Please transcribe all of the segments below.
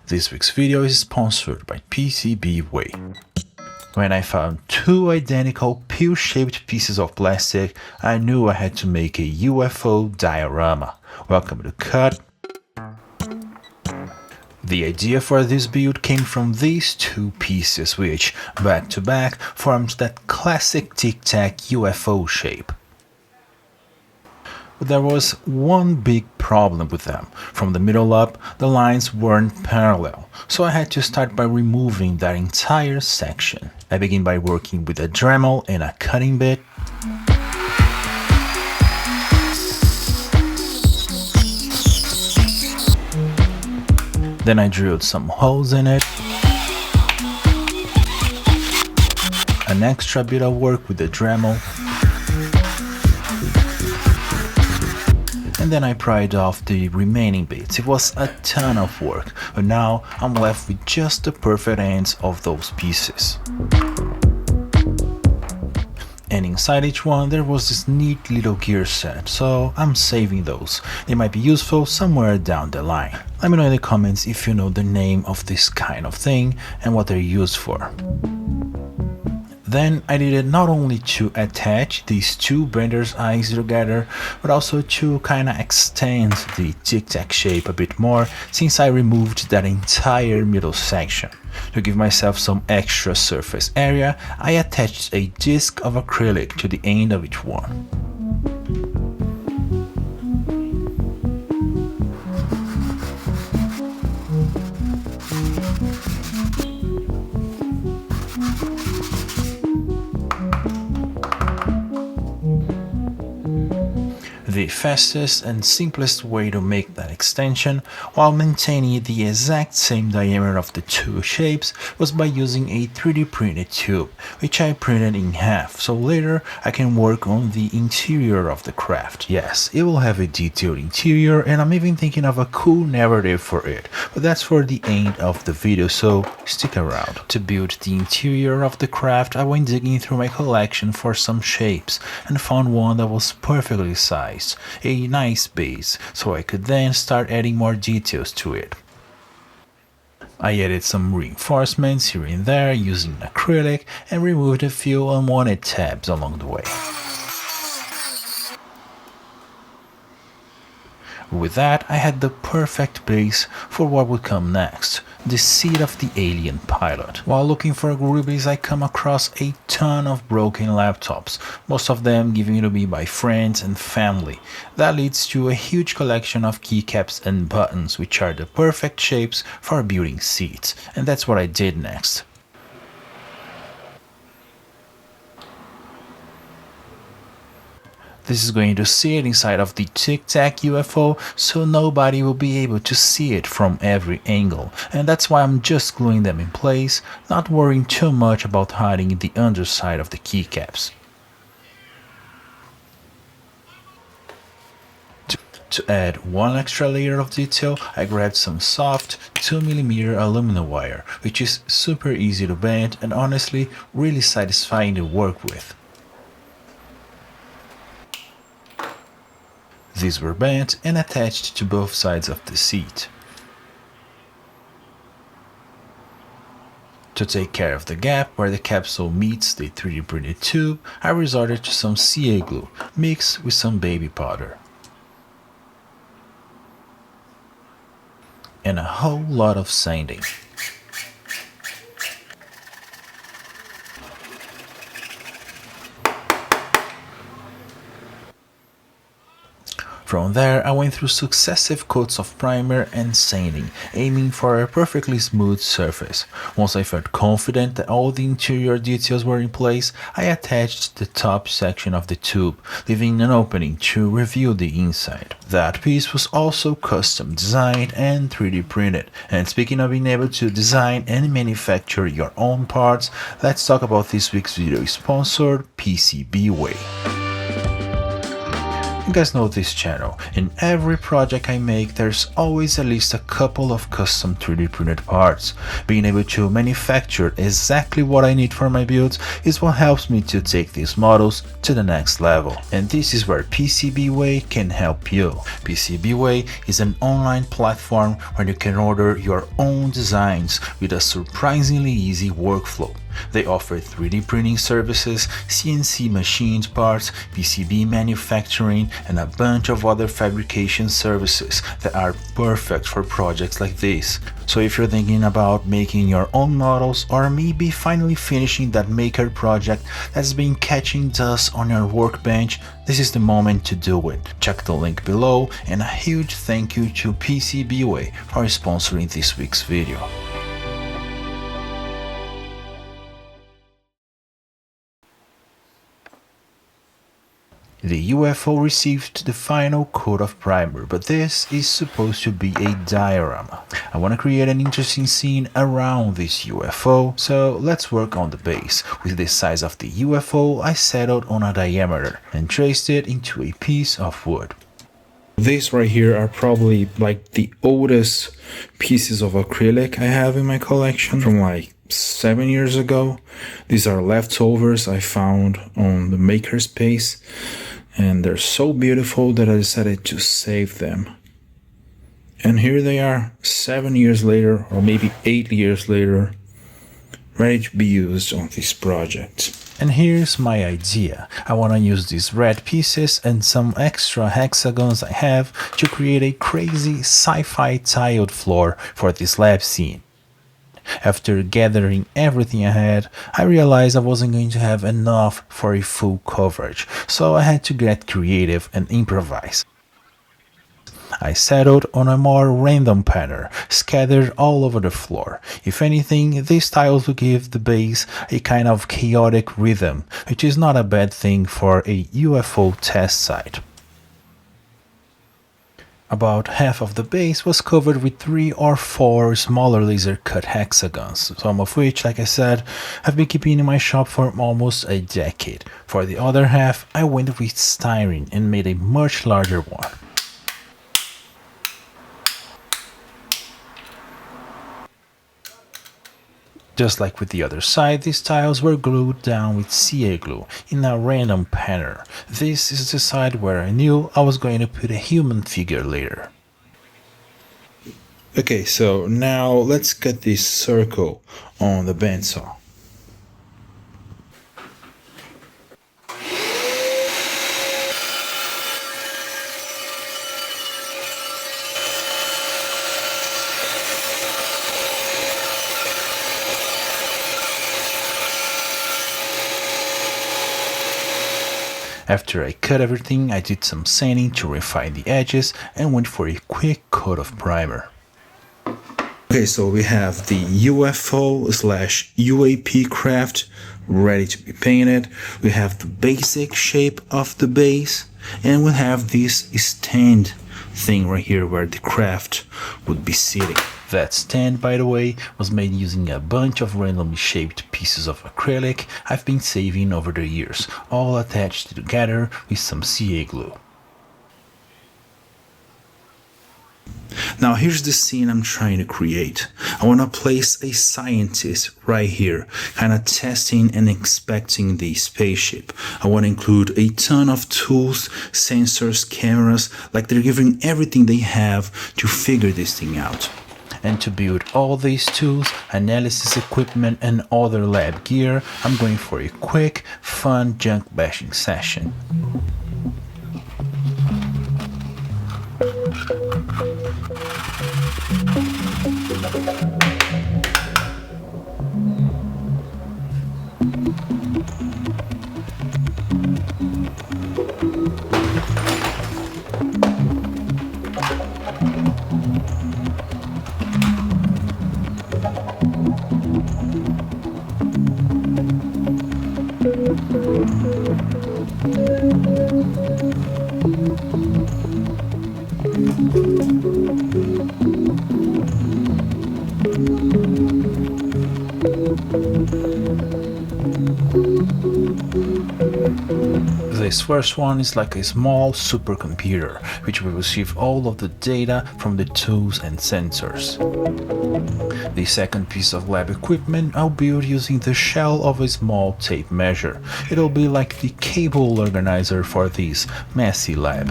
This week's video is sponsored by PCB Way. When I found two identical pill-shaped pieces of plastic, I knew I had to make a UFO diorama. Welcome to Cut. The idea for this build came from these two pieces which, back to back, formed that classic TIC-TAC UFO shape. But there was one big problem with them. From the middle up, the lines weren't parallel, so I had to start by removing that entire section. I begin by working with a Dremel and a cutting bit. Then I drilled some holes in it. An extra bit of work with the Dremel. And then I pried off the remaining bits. It was a ton of work, but now I'm left with just the perfect ends of those pieces. And inside each one there was this neat little gear set, so I'm saving those. They might be useful somewhere down the line. Let me know in the comments if you know the name of this kind of thing and what they're used for. Then I needed not only to attach these two Bender's eyes together, but also to kinda extend the tic-tac shape a bit more, since I removed that entire middle section. To give myself some extra surface area, I attached a disc of acrylic to the end of each one. The fastest and simplest way to make that extension while maintaining the exact same diameter of the two shapes was by using a 3D printed tube, which I printed in half, so later I can work on the interior of the craft. Yes, it will have a detailed interior, and I'm even thinking of a cool narrative for it, but that's for the end of the video, so stick around. To build the interior of the craft, I went digging through my collection for some shapes and found one that was perfectly sized. A nice base, so I could then start adding more details to it. I added some reinforcements here and there using acrylic and removed a few unwanted tabs along the way. With that, I had the perfect base for what would come next, the seat of the alien pilot. While looking for goodies, I come across a ton of broken laptops, most of them given to me by friends and family. That leads to a huge collection of keycaps and buttons, which are the perfect shapes for building seats, and that's what I did next. This is going to sit inside of the TIC-TAC UFO, so nobody will be able to see it from every angle, and that's why I'm just gluing them in place, not worrying too much about hiding the underside of the keycaps. To add one extra layer of detail, I grabbed some soft 2mm aluminum wire, which is super easy to bend and honestly really satisfying to work with. These were bent and attached to both sides of the seat. To take care of the gap where the capsule meets the 3D printed tube, I resorted to some CA glue mixed with some baby powder. And a whole lot of sanding. From there, I went through successive coats of primer and sanding, aiming for a perfectly smooth surface. Once I felt confident that all the interior details were in place, I attached the top section of the tube, leaving an opening to reveal the inside. That piece was also custom designed and 3D printed. And speaking of being able to design and manufacture your own parts, let's talk about this week's video sponsor, PCB Way. You guys know this channel. In every project I make, there's always at least a couple of custom 3D printed parts. Being able to manufacture exactly what I need for my builds is what helps me to take these models to the next level. And this is where PCBWay can help you. PCBWay is an online platform where you can order your own designs with a surprisingly easy workflow. They offer 3D printing services, CNC machined parts, PCB manufacturing, and a bunch of other fabrication services that are perfect for projects like this. So if you're thinking about making your own models, or maybe finally finishing that maker project that's been catching dust on your workbench, this is the moment to do it. Check the link below, and a huge thank you to PCBWay for sponsoring this week's video. The UFO received the final coat of primer, but this is supposed to be a diorama. I want to create an interesting scene around this UFO, so let's work on the base. With the size of the UFO, I settled on a diameter and traced it into a piece of wood. These right here are probably like the oldest pieces of acrylic I have in my collection from like 7 years ago. These are leftovers I found on the makerspace, and they're so beautiful that I decided to save them. And here they are 7 years later, or maybe 8 years later, ready to be used on this project. And here's my idea. I want to use these red pieces and some extra hexagons I have to create a crazy sci-fi tiled floor for this lab scene. After gathering everything I had, I realized I wasn't going to have enough for a full coverage, so I had to get creative and improvise. I settled on a more random pattern, scattered all over the floor. If anything, these tiles will give the base a kind of chaotic rhythm, which is not a bad thing for a UFO test site. About half of the base was covered with 3 or 4 smaller laser cut hexagons, some of which, like I said, I've been keeping in my shop for almost a decade. For the other half, I went with styrene and made a much larger one. Just like with the other side, these tiles were glued down with CA glue in a random pattern. This is the side where I knew I was going to put a human figure later. Okay, so now let's cut this circle on the bandsaw. After I cut everything, I did some sanding to refine the edges and went for a quick coat of primer. Okay, so we have the UFO/UAP craft ready to be painted. We have the basic shape of the base, and we have this stand thing right here where the craft would be sitting. That stand, by the way, was made using a bunch of randomly shaped pieces of acrylic I've been saving over the years, all attached together with some CA glue. Now here's the scene I'm trying to create. I want to place a scientist right here, kind of testing and inspecting the spaceship. I want to include a ton of tools, sensors, cameras, like they're giving everything they have to figure this thing out. And to build all these tools, analysis equipment, and other lab gear, I'm going for a quick, fun junk bashing session. This first one is like a small supercomputer, which will receive all of the data from the tools and sensors. The second piece of lab equipment I'll build using the shell of a small tape measure. It'll be like the cable organizer for this messy lab.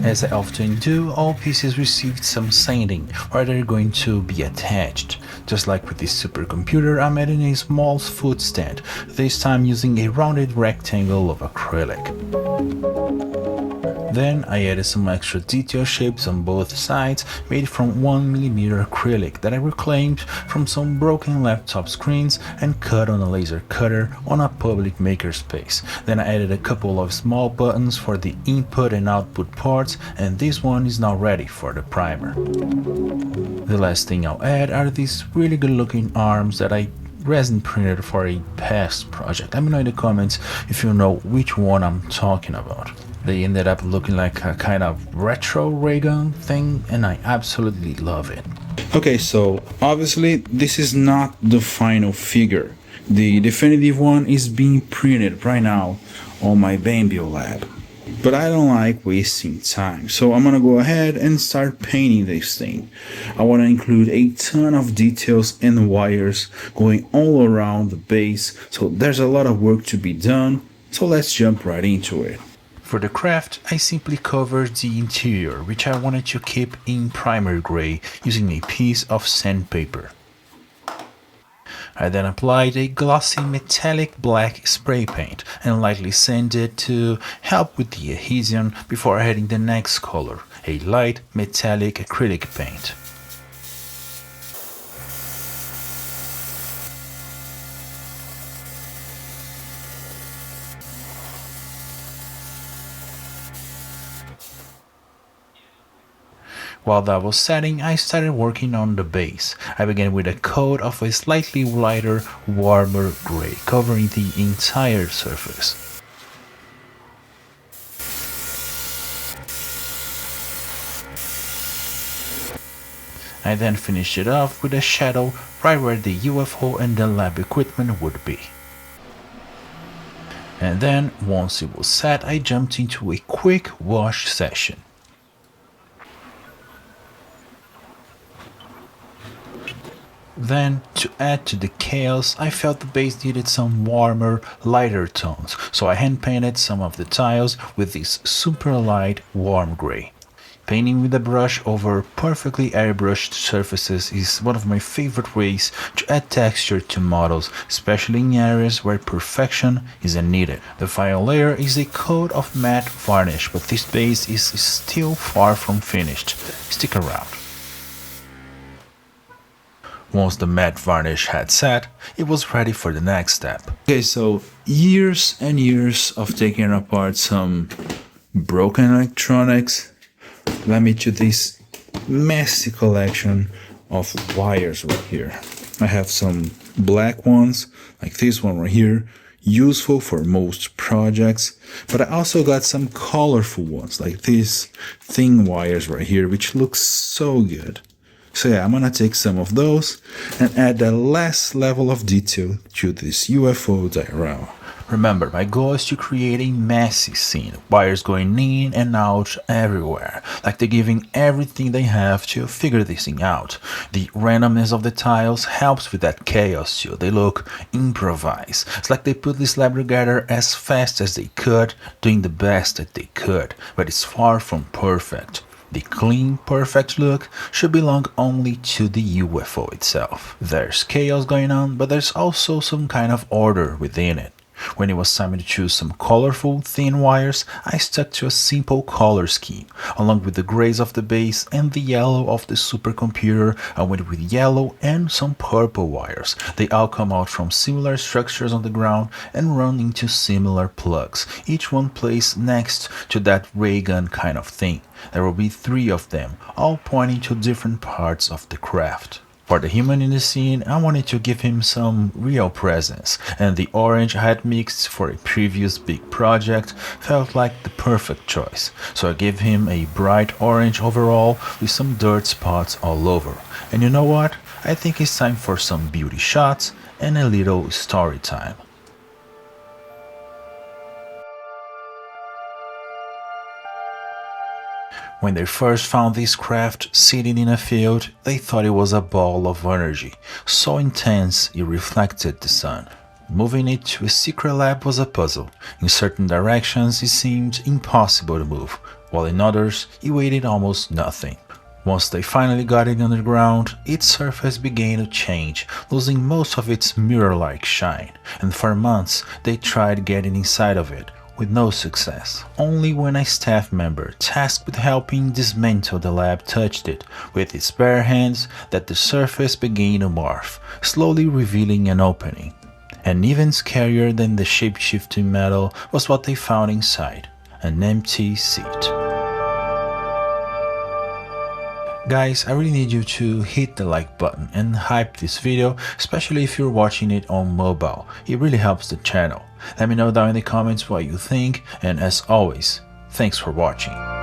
As I often do, all pieces received some sanding where they're going to be attached. Just like with this supercomputer, I'm adding a small foot stand, this time using a rounded rectangle of acrylic. Then I added some extra detail shapes on both sides made from 1mm acrylic that I reclaimed from some broken laptop screens and cut on a laser cutter on a public makerspace. Then I added a couple of small buttons for the input and output ports, and this one is now ready for the primer. The last thing I'll add are these really good looking arms that I resin printed for a past project. Let me know in the comments if you know which one I'm talking about. They ended up looking like a kind of retro ray gun thing, and I absolutely love it. Okay, so obviously this is not the final figure. The definitive one is being printed right now on my Bambu Lab. But I don't like wasting time, so I'm gonna go ahead and start painting this thing. I want to include a ton of details and wires going all around the base, so there's a lot of work to be done, so let's jump right into it. For the craft, I simply covered the interior, which I wanted to keep in primer gray using a piece of sandpaper. I then applied a glossy metallic black spray paint and lightly sanded to help with the adhesion before adding the next color, a light metallic acrylic paint. While that was setting, I started working on the base. I began with a coat of a slightly lighter, warmer gray, covering the entire surface. I then finished it off with a shadow right where the UFO and the lab equipment would be. And then, once it was set, I jumped into a quick wash session. Then, to add to the chaos, I felt the base needed some warmer, lighter tones, so I hand painted some of the tiles with this super light, warm gray. Painting with a brush over perfectly airbrushed surfaces is one of my favorite ways to add texture to models, especially in areas where perfection isn't needed. The final layer is a coat of matte varnish, but this base is still far from finished. Stick around. Once the matte varnish had set, it was ready for the next step. Okay, so years and years of taking apart some broken electronics led me to this messy collection of wires right here. I have some black ones, like this one right here, useful for most projects, but I also got some colorful ones, like these thin wires right here, which looks so good. So yeah, I'm gonna take some of those and add the last level of detail to this UFO diorama. Remember, my goal is to create a messy scene, wires going in and out everywhere, like they're giving everything they have to figure this thing out. The randomness of the tiles helps with that chaos too. They look improvised. It's like they put this lab together as fast as they could, doing the best that they could, but it's far from perfect. The clean, perfect look should belong only to the UFO itself. There's chaos going on, but there's also some kind of order within it. When it was time to choose some colorful, thin wires, I stuck to a simple color scheme. Along with the grays of the base and the yellow of the supercomputer, I went with yellow and some purple wires. They all come out from similar structures on the ground and run into similar plugs, each one placed next to that ray gun kind of thing. There will be 3 of them, all pointing to different parts of the craft. For the human in the scene, I wanted to give him some real presence, and the orange I had mixed for a previous big project felt like the perfect choice. So I gave him a bright orange overall with some dirt spots all over. And you know what? I think it's time for some beauty shots and a little story time. When they first found this craft sitting in a field, they thought it was a ball of energy, so intense it reflected the sun. Moving it to a secret lab was a puzzle. In certain directions it seemed impossible to move, while in others it weighed almost nothing. Once they finally got it underground, its surface began to change, losing most of its mirror-like shine, and for months they tried getting inside of it, with no success. Only when a staff member tasked with helping dismantle the lab touched it with its bare hands that the surface began to morph, slowly revealing an opening. And even scarier than the shape-shifting metal was what they found inside, an empty seat. Guys, I really need you to hit the like button and hype this video, especially if you're watching it on mobile. It really helps the channel. Let me know down in the comments what you think, and as always, thanks for watching.